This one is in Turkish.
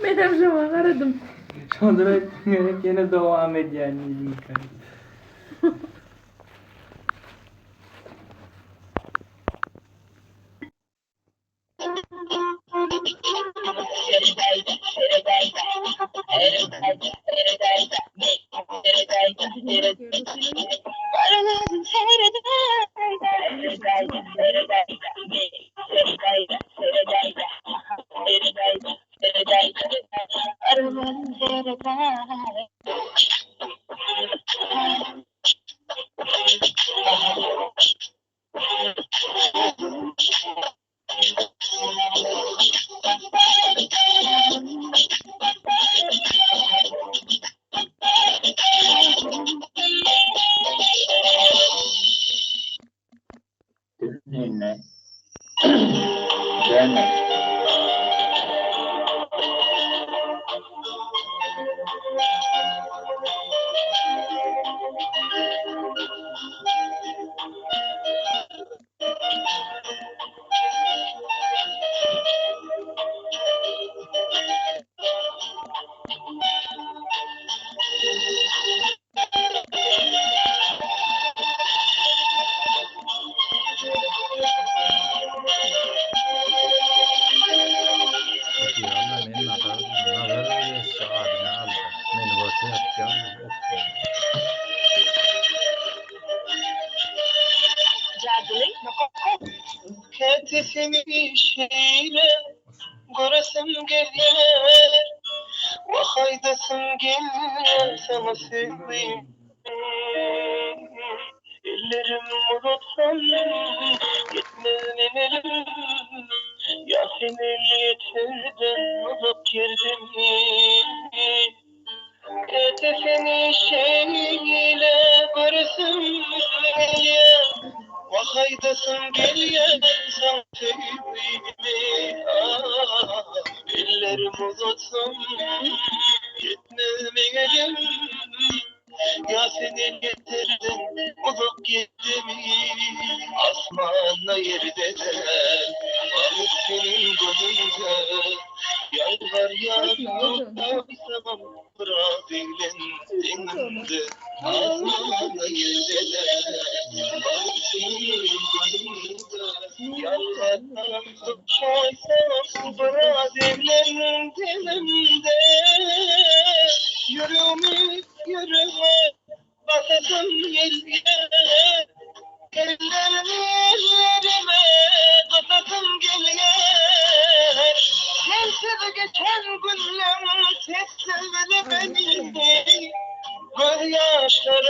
Ben hemşire aradım. Sonra yine devam et yani. Dinle. Gelme. Yalla men nazar yes adını aldı. Men orta yapacağım. كاتفني شيلة قرسم قليل وخيدسم قليل سمسيلي ellerim unutsam yetmez ya seni yeterden alıp girdim كتفني şeyle görürsün ya وخيدسم قليل سمسيلي ellerim unutsam yetmez ya senin getirdin ulup gittim asmanla yerdeler varıp senin gönlünde yar var yanımda tamam bırak eğlendin asmanla yerdeler varıp senin gönlünde yar var yanımda bırak eğlendin yürüme yürüme basasın geliyor ellerimi ellerime basasın geliyor sensiz geçen günler sessiz beni gözyaşlarım